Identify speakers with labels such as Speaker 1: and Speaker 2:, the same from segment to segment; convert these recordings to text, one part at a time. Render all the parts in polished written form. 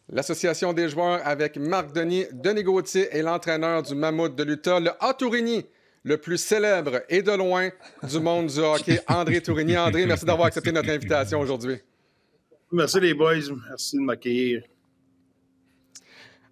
Speaker 1: L'association des joueurs avec Marc Denis, Denis Gauthier et l'entraîneur du Mammouth de l'Utah, le A-Tourigny, le plus célèbre et de loin du monde du hockey, André Tourigny. André, merci d'avoir accepté notre invitation aujourd'hui.
Speaker 2: Merci les boys, merci de m'accueillir.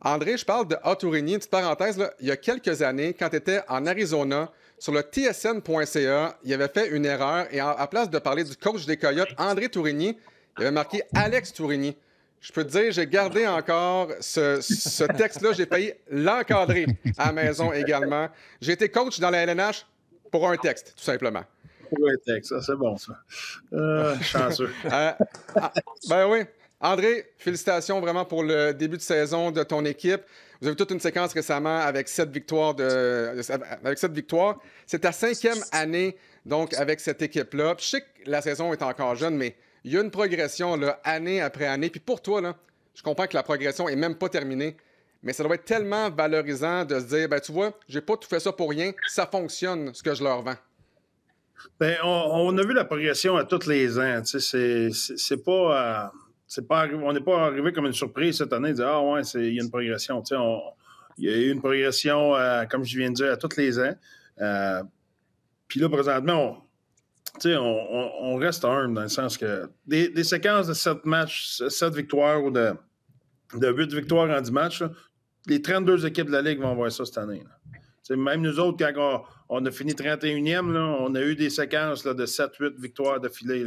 Speaker 1: André, je parle de A-Tourigny, une petite parenthèse, là, il y a quelques années, quand tu étais en Arizona, sur le tsn.ca, il avait fait une erreur et à place de parler du coach des Coyotes, André Tourigny, il avait marqué Alex Tourigny. Je peux te dire, j'ai gardé encore ce texte-là. J'ai failli l'encadrer à la maison également. J'ai été coach dans la LNH pour un texte, tout simplement.
Speaker 2: Pour un texte, ça, c'est bon, ça. Chanceux.
Speaker 1: Ben oui. André, félicitations vraiment pour le début de saison de ton équipe. Vous avez toute une séquence récemment avec 7 victoires. C'est ta 5e année donc avec cette équipe-là. Puis je sais que la saison est encore jeune, mais il y a une progression là, année après année. Puis pour toi, là, je comprends que la progression n'est même pas terminée, mais ça doit être tellement valorisant de se dire, ben tu vois, j'ai pas tout fait ça pour rien, ça fonctionne ce que je leur vends.
Speaker 2: Ben, on a vu la progression à tous les ans. C'est pas... on n'est pas arrivé comme une surprise cette année de dire « Ah ouais, il y a une progression. » Il y a eu une progression, comme je viens de dire, à tous les ans. Puis là, présentement, on reste humble dans le sens que des séquences de 7 matchs, 7 victoires ou de 8 victoires en 10 matchs, là, les 32 équipes de la Ligue vont voir ça cette année. Même nous autres, quand on a fini 31e, là, on a eu des séquences là, de 7-8 victoires d'affilée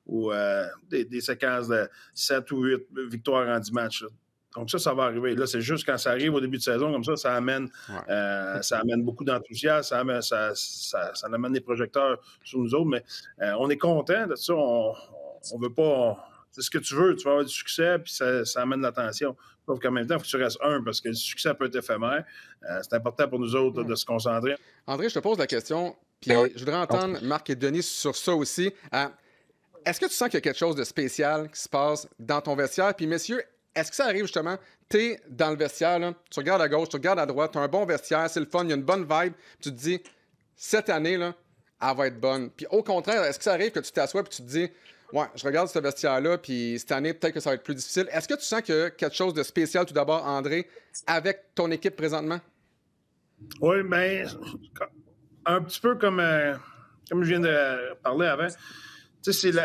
Speaker 2: ou des séquences de 7 ou 8 victoires en 10 matchs. Là. Donc ça va arriver. Là, c'est juste quand ça arrive au début de saison, comme ça amène, ça amène beaucoup d'enthousiasme, ça amène des projecteurs sur nous autres, mais on est content de ça. On veut pas... c'est ce que tu veux, tu vas avoir du succès, puis ça amène l'attention. Sauf qu'en même temps, il faut que tu restes parce que le succès peut être éphémère. C'est important pour nous autres de se concentrer.
Speaker 1: André, je te pose la question, puis je voudrais entendre Marc et Denis sur ça aussi. Est-ce que tu sens qu'il y a quelque chose de spécial qui se passe dans ton vestiaire? Puis messieurs, est-ce que ça arrive justement, tu es dans le vestiaire, là, tu regardes à gauche, tu regardes à droite, tu as un bon vestiaire, c'est le fun, il y a une bonne vibe, tu te dis, cette année, là, elle va être bonne. Puis au contraire, est-ce que ça arrive que tu t'assoies et tu te dis, ouais, je regarde ce vestiaire-là, puis cette année, peut-être que ça va être plus difficile. Est-ce que tu sens qu'il y a quelque chose de spécial, tout d'abord, André, avec ton équipe présentement?
Speaker 2: Oui, bien, un petit peu comme je viens de parler avant. Tu sais, c'est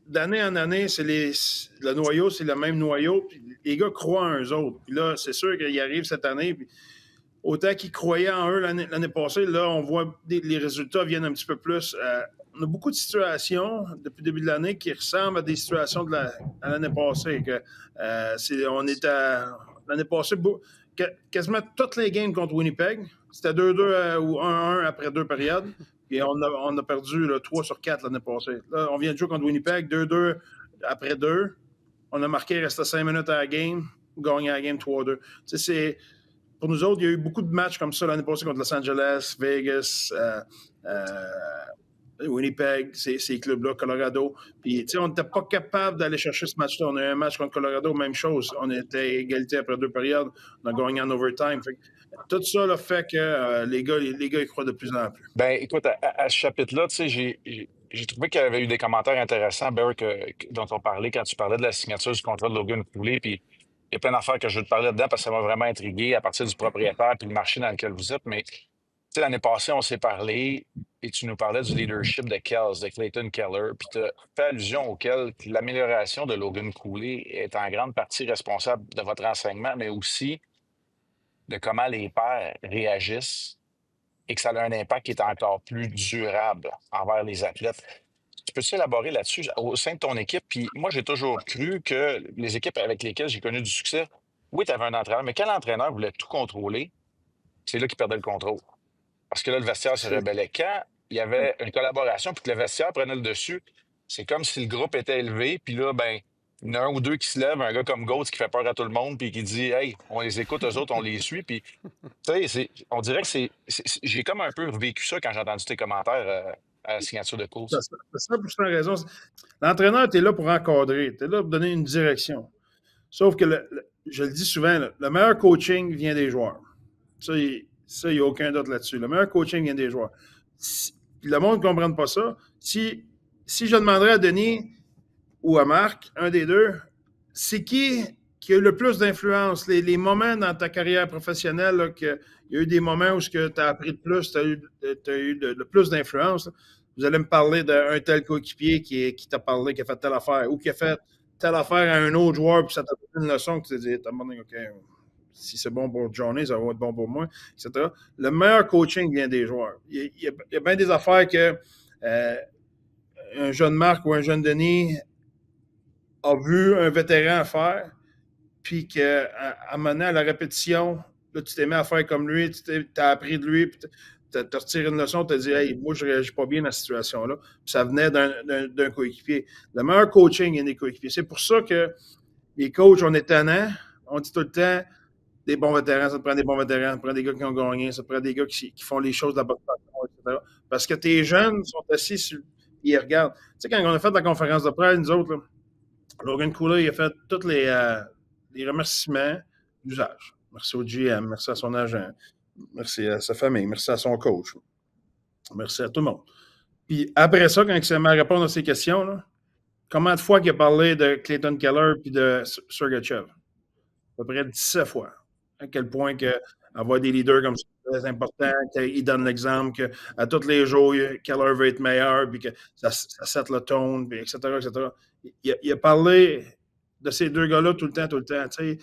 Speaker 2: d'année en année, le noyau, c'est le même noyau, puis les gars croient en eux autres. Puis là, c'est sûr qu'ils arrivent cette année, puis autant qu'ils croyaient en eux l'année passée, là, on voit les résultats viennent un petit peu plus. On a beaucoup de situations depuis le début de l'année qui ressemblent à des situations à l'année passée. On était l'année passée, quasiment toutes les games contre Winnipeg, c'était 2-2 ou 1-1 après 2 périodes. Et on a perdu 3 sur 4 l'année passée. Là, on vient de jouer contre Winnipeg, 2-2 après 2. On a marqué, il restait 5 minutes à la game, gagné la game 3-2. Pour nous autres, il y a eu beaucoup de matchs comme ça l'année passée contre Los Angeles, Vegas, Winnipeg, ces clubs-là, Colorado. Puis, on n'était pas capable d'aller chercher ce match-là. On a eu un match contre Colorado, même chose. On était égalité après 2 périodes. On a gagné en overtime. Tout ça là, fait que les gars, ils croient de plus en plus.
Speaker 3: Ben, écoute, à ce chapitre-là, tu sais, j'ai trouvé qu'il y avait eu des commentaires intéressants, Barry, dont on parlait quand tu parlais de la signature du contrat de Logan Cooley. Puis, il y a plein d'affaires que je veux te parler dedans parce que ça m'a vraiment intrigué à partir du propriétaire puis le marché dans lequel vous êtes. Mais, tu sais, l'année passée, on s'est parlé et tu nous parlais du leadership de Kells, de Clayton Keller. Puis, tu as fait allusion auquel l'amélioration de Logan Cooley est en grande partie responsable de votre enseignement, mais aussi de comment les pairs réagissent et que ça a un impact qui est encore plus durable envers les athlètes. Tu peux-tu élaborer là-dessus au sein de ton équipe? Puis moi, j'ai toujours cru que les équipes avec lesquelles j'ai connu du succès, oui, tu avais un entraîneur, mais quand l'entraîneur voulait tout contrôler, c'est là qu'il perdait le contrôle. Parce que là, le vestiaire se rebellait. Quand il y avait une collaboration puis que le vestiaire prenait le dessus, c'est comme si le groupe était élevé, puis là, ben, il y en a un ou deux qui se lèvent, un gars comme Goetz qui fait peur à tout le monde, puis qui dit « Hey, on les écoute, eux autres, on les suit. » Puis, tu sais, on dirait que j'ai comme un peu vécu ça quand j'ai entendu tes commentaires à la signature de course.
Speaker 2: C'est 100% raison. L'entraîneur, tu es là pour encadrer, tu es là pour donner une direction. Sauf que, je le dis souvent, le meilleur coaching vient des joueurs. Ça, il n'y a aucun doute là-dessus. Le meilleur coaching vient des joueurs. Le monde ne comprend pas ça. Si je demanderais à Denis ou à Marc, un des deux, c'est qui qui a eu le plus d'influence, les moments dans ta carrière professionnelle, là, il y a eu des moments où tu as appris le plus, tu as eu le plus d'influence. Là. Vous allez me parler d'un tel coéquipier qui t'a parlé, qui a fait telle affaire, ou qui a fait telle affaire à un autre joueur, puis ça t'a donné une leçon que tu t'es dit, OK, si c'est bon pour Johnny, ça va être bon pour moi, etc. Le meilleur coaching vient des joueurs. Il y a bien des affaires que un jeune Marc ou un jeune Denis a vu un vétéran faire, puis qu'à mener à la répétition, là, tu t'es mis à faire comme lui, tu as appris de lui, puis tu as retiré une leçon, tu as dit, hey, moi, je ne réagis pas bien dans cette situation-là. Puis ça venait d'un coéquipier. Le meilleur coaching vient des coéquipiers. C'est pour ça que les coachs, on est tannants, on dit tout le temps, des bons vétérans, ça te prend des bons vétérans, ça te prend des gars qui ont gagné, ça te prend des gars qui font les choses de la bonne façon, etc. Parce que tes jeunes sont assis sur. Ils regardent. Tu sais, quand on a fait la conférence de presse, nous autres, là, Logan Cooley, il a fait tous les remerciements d'usage. Merci au GM, merci à son agent, merci à sa famille, merci à son coach, merci à tout le monde. Puis après ça, quand il s'est mis à répondre à ces questions, là, combien de fois qu'il a parlé de Clayton Keller puis de Sergachev? À peu près 17 fois. À quel point avoir des leaders comme ça, c'est important, qu'ils donnent l'exemple, qu'à tous les jours, Keller veut être meilleur, puis que ça set le tone, puis etc., etc. Il a parlé de ces deux gars-là tout le temps. Tu sais,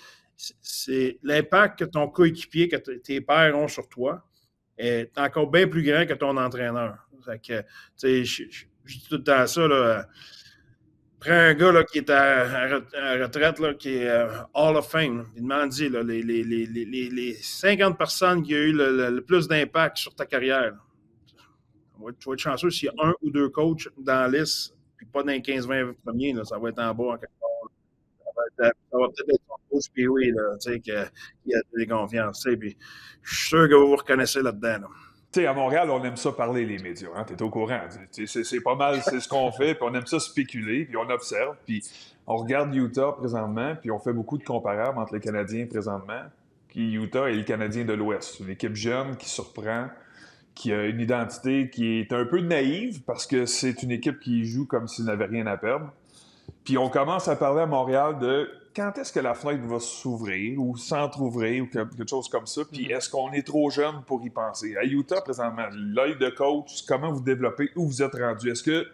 Speaker 2: c'est l'impact que ton coéquipier, que tes pairs ont sur toi, est encore bien plus grand que ton entraîneur. Fait que, tu sais, je dis tout le temps ça, là. Prends un gars là, qui est à retraite, là, qui est Hall of Fame. Là. Il m'a dit là, les 50 personnes qui ont eu le plus d'impact sur ta carrière. Tu vas être chanceux s'il y a un ou deux coachs dans la liste, puis pas dans les 15-20 premiers. Là, ça va être en bas en quelque part. Ça va peut-être être son coach, puis oui, là, tu sais, qui a des confiances. Puis je suis sûr que vous vous reconnaissez là-dedans. Là.
Speaker 4: Tu sais, à Montréal, on aime ça parler, les médias. Hein? Tu es au courant. C'est pas mal, c'est ce qu'on fait, puis on aime ça spéculer, puis on observe, puis on regarde Utah présentement, puis on fait beaucoup de comparables entre les Canadiens présentement, puis Utah et les Canadiens de l'Ouest. Une équipe jeune qui surprend, qui a une identité qui est un peu naïve, parce que c'est une équipe qui joue comme s'il n'avait rien à perdre. Puis on commence à parler à Montréal de quand est-ce que la fenêtre va s'ouvrir ou s'entrouvrir ou quelque chose comme ça. Puis est-ce qu'on est trop jeune pour y penser? À Utah, présentement, l'œil de coach, comment vous développez, où vous êtes rendu? Est-ce que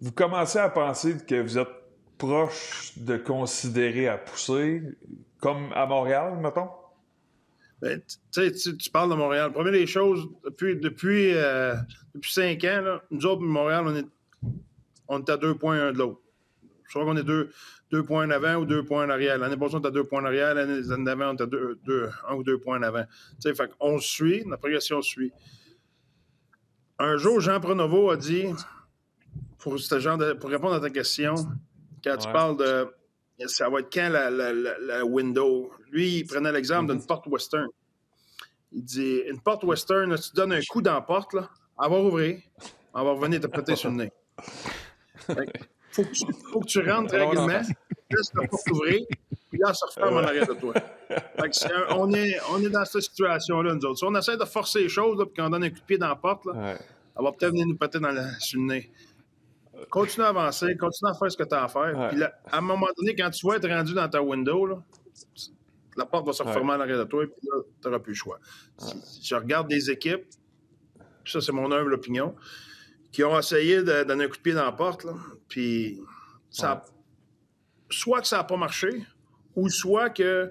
Speaker 4: vous commencez à penser que vous êtes proche de considérer à pousser, comme à Montréal, mettons?
Speaker 2: Ben, tu parles de Montréal. Première des choses, depuis 5 ans, là, nous autres, Montréal, on est à 2 points un de l'autre. Soit qu'on est deux points en avant ou 2 points en arrière. L'année passée, on était à 2 points en arrière. L'année d'avant, on était à 1 ou 2 points en avant. Fait qu'on suit, notre progression suit. Un jour, Jean Pronovo a dit, pour répondre à ta question, quand tu parles de ça va être quand la window, lui, il prenait l'exemple d'une porte western. Il dit, une porte western, là, tu donnes un coup dans la porte, là, elle va rouvrir, elle va revenir te péter sur le nez. Faut que tu rentres tranquillement, laisse la porte ouvrir, puis là, elle se referme en arrière de toi. On est dans cette situation-là, nous autres. Si on essaie de forcer les choses, là, puis qu'on donne un coup de pied dans la porte, là, elle va peut-être venir nous péter sur le nez. Continue à avancer, continue à faire ce que tu as à faire. Puis là, à un moment donné, quand tu vas être rendu dans ta window, là, la porte va se refermer en arrière de toi, et puis là, tu n'auras plus le choix. Si je regarde des équipes, ça, c'est mon humble opinion, qui ont essayé de donner un coup de pied dans la porte, là, puis soit que ça n'a pas marché, ou soit qu'il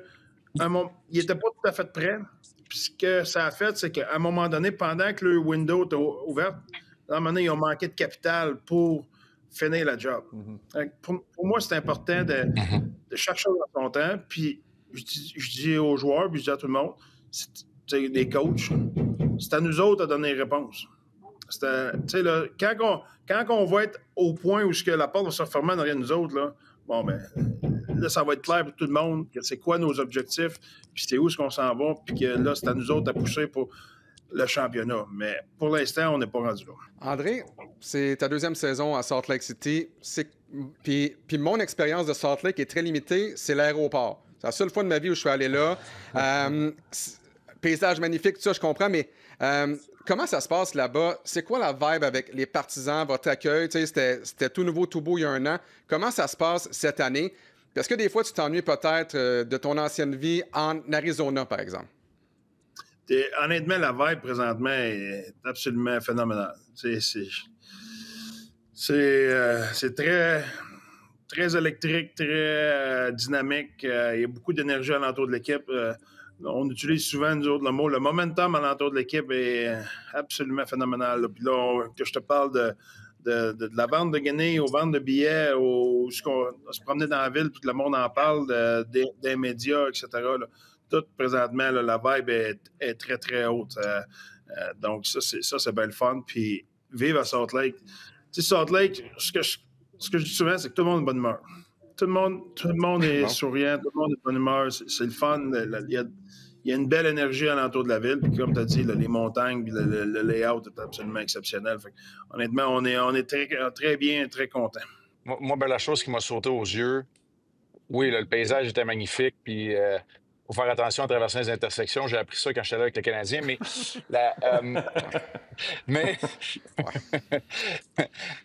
Speaker 2: n'était pas tout à fait prêt. Puis ce que ça a fait, c'est qu'à un moment donné, pendant que le window était ouverte, à un moment donné, ils ont manqué de capital pour finir la job. Pour moi, c'est important de chaque chose dans son temps. Puis je dis aux joueurs, puis je dis à tout le monde, les coachs, c'est à nous autres à donner les réponses. Là, quand on va être au point où la porte va se refermer en arrière de nous autres, là, bon, ben, là, ça va être clair pour tout le monde que c'est quoi nos objectifs, puis c'est où est-ce qu'on s'en va, puis que là, c'est à nous autres à pousser pour le championnat. Mais pour l'instant, on n'est pas rendu là.
Speaker 1: André, c'est ta deuxième saison à Salt Lake City. Puis mon expérience de Salt Lake est très limitée, c'est l'aéroport. C'est la seule fois de ma vie où je suis allé là. Paysage magnifique, tout ça, je comprends, mais comment ça se passe là-bas? C'est quoi la vibe avec les partisans, votre accueil? C'était tout nouveau, tout beau il y a un an. Comment ça se passe cette année? Est-ce que des fois, tu t'ennuies peut-être de ton ancienne vie en Arizona, par exemple?
Speaker 2: Honnêtement, la vibe présentement est absolument phénoménale. C'est très, très électrique, très dynamique. Il y a beaucoup d'énergie alentour de l'équipe. On utilise souvent, nous autres, le mot. Le momentum alentour de l'équipe est absolument phénoménal. Là. Puis là, que je te parle de la vente de guinées aux ventes de billets, on se promenait dans la ville, puis que le monde en parle, des médias, etc. Là. Tout présentement, là, la vibe est très, très haute. Donc, ça, c'est bien le fun. Puis, vive à Salt Lake. Tu sais, Salt Lake, ce que je dis souvent, c'est que tout le monde est de bonne humeur. Tout le monde est souriant, tout le monde est de bonne humeur. C'est le fun. Il y a une belle énergie alentour de la ville. Puis comme tu as dit, là, les montagnes, puis le layout est absolument exceptionnel. Fait, honnêtement, on est très, très bien, très content.
Speaker 3: Moi, ben, la chose qui m'a sauté aux yeux, oui, là, le paysage était magnifique. Puis, faut faire attention à traverser les intersections. J'ai appris ça quand j'étais là avec le Canadien.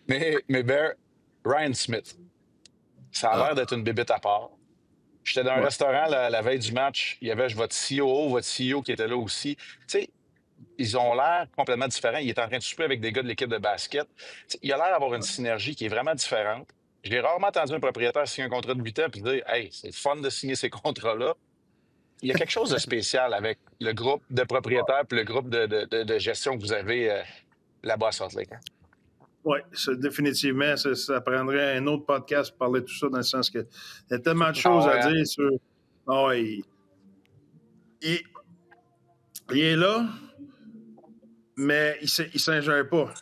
Speaker 3: Mais Bear, Ryan Smith, ça a l'air d'être une bébête à part. J'étais dans un restaurant la veille du match. Il y avait votre CEO qui était là aussi. Tu sais, ils ont l'air complètement différents. Il est en train de souper avec des gars de l'équipe de basket. T'sais, il a l'air d'avoir une synergie qui est vraiment différente. J'ai rarement entendu un propriétaire signer un contrat de 8 ans et dire « Hey, c'est fun de signer ces contrats-là ». Il y a quelque chose de spécial avec le groupe de propriétaires et le groupe de gestion que vous avez là-bas à Salt Lake. Hein?
Speaker 2: Oui, définitivement, ça prendrait un autre podcast pour parler de tout ça, dans le sens que il y a tellement de choses à dire sur... il est là, mais il s'ingère pas.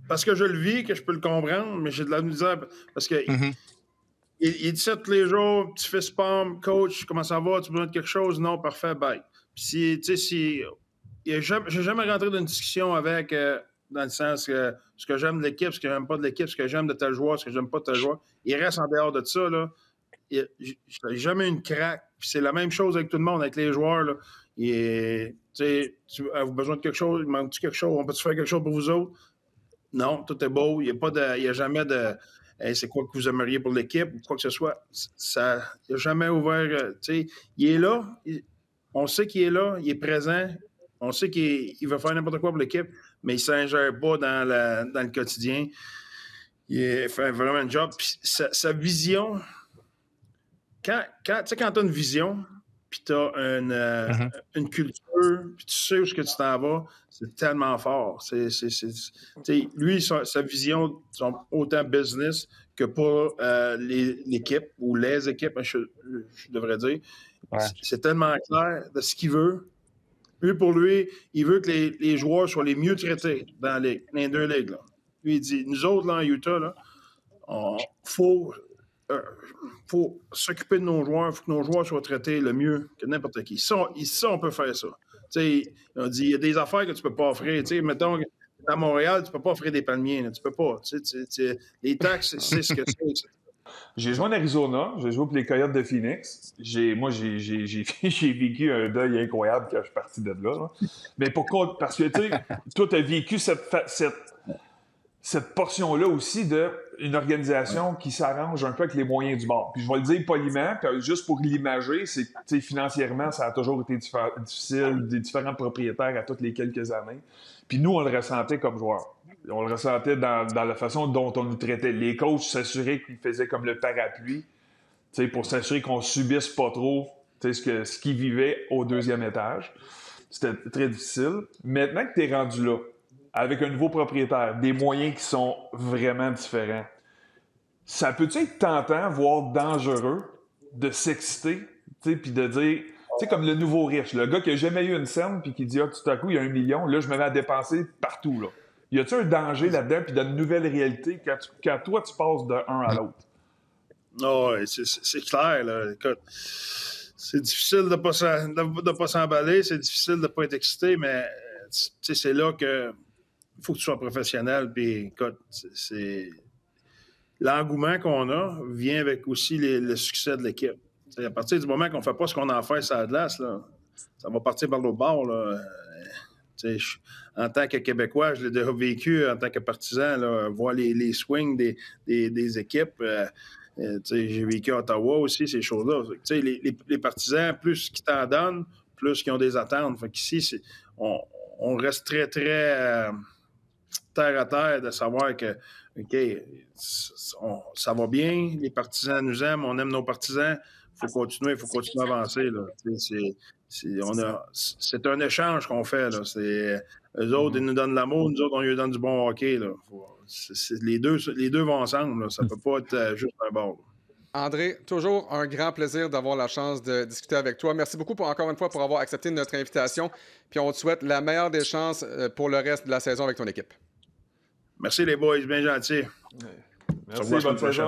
Speaker 2: Parce que je le vis, que je peux le comprendre, mais j'ai de la misère. Parce que il dit ça tous les jours, petit fist pump, coach, comment ça va, tu as besoin de quelque chose? Non, parfait, bye. Puis j'ai jamais rentré dans une discussion avec, dans le sens que ce que j'aime de l'équipe, ce que j'aime pas de l'équipe, ce que j'aime de tel joueur, ce que j'aime pas de tel joueur. Il reste en dehors de ça, là. J'ai jamais une craque. Puis c'est la même chose avec tout le monde, avec les joueurs, là. Tu as besoin de quelque chose, il manque-tu quelque chose, on peut-tu faire quelque chose pour vous autres? Non, tout est beau, il n'y a jamais de hey, c'est quoi que vous aimeriez pour l'équipe ou quoi que ce soit. Il n'a jamais ouvert. Il est là, on sait qu'il est là, il est présent, on sait qu'il veut faire n'importe quoi pour l'équipe, mais il ne s'ingère pas dans le quotidien. Il fait vraiment un job. Puis sa vision, quand tu as une vision, puis tu as une culture, puis tu sais où est-ce que tu t'en vas, c'est tellement fort. Lui, sa vision, autant business que pour l'équipe, ou les équipes, je devrais dire. Ouais. C'est tellement clair de ce qu'il veut. Lui, pour lui, il veut que les joueurs soient les mieux traités dans les deux ligues. Là. Lui, il dit, nous autres, là, en Utah, là, faut s'occuper de nos joueurs, il faut que nos joueurs soient traités le mieux que n'importe qui. Ça, on peut faire ça. On dit, il y a des affaires que tu ne peux pas offrir. Mettons, à Montréal, tu ne peux pas offrir des palmiers. Là, tu ne peux pas. Les taxes, c'est ce que c'est.
Speaker 4: J'ai joué en Arizona, j'ai joué pour les Coyotes de Phoenix. J'ai vécu un deuil incroyable quand je suis parti de là. Mais pourquoi? Parce que, tu sais, toi, tu as vécu cette portion-là aussi d'une organisation qui s'arrange un peu avec les moyens du bord. Puis je vais le dire poliment, puis juste pour l'imager, c'est que financièrement, ça a toujours été difficile, des différents propriétaires à toutes les quelques années. Puis nous, on le ressentait comme joueurs. On le ressentait dans la façon dont on nous traitait. Les coachs s'assuraient qu'ils faisaient comme le parapluie, pour s'assurer qu'on ne subisse pas trop ce qu'ils vivaient au deuxième étage. C'était très difficile. Maintenant que tu es rendu là, avec un nouveau propriétaire, des moyens qui sont vraiment différents, ça peut-tu être tentant, voire dangereux, de s'exciter, puis de dire, comme le nouveau riche, le gars qui n'a jamais eu une scène, puis qui dit, tout à coup, il y a 1 million, là, je me mets à dépenser partout, là. Y a-tu un danger là-dedans, puis d'une nouvelle réalité, quand toi, tu passes de un à l'autre?
Speaker 2: Oh, c'est clair, là. Écoute, c'est difficile de pas s'emballer, c'est difficile de ne pas être excité, mais c'est là que il faut que tu sois professionnel. Puis, écoute, l'engouement qu'on a vient avec aussi le succès de l'équipe. À partir du moment qu'on ne fait pas ce qu'on a à faire sur la glace, là, ça va partir par l'autre bord. Là. En tant que Québécois, je l'ai déjà vécu en tant que partisan, là, voir les swings des équipes. J'ai vécu à Ottawa aussi, ces choses-là. Les partisans, plus qu'ils t'en donnent, plus qu'ils ont des attentes. Fait qu'ici, on reste très, très terre à terre de savoir que, OK, ça va bien, les partisans nous aiment, on aime nos partisans, il faut continuer à avancer. Là. C'est un échange qu'on fait. Là. Eux autres, ils nous donnent l'amour, nous autres, on lui donne du bon hockey. Là. Les deux vont ensemble. Là. Ça ne peut pas être juste un bord.
Speaker 1: André, toujours un grand plaisir d'avoir la chance de discuter avec toi. Merci beaucoup encore une fois pour avoir accepté notre invitation. Puis on te souhaite la meilleure des chances pour le reste de la saison avec ton équipe.
Speaker 2: Merci les boys, bien gentils.
Speaker 4: Merci, bonne saison.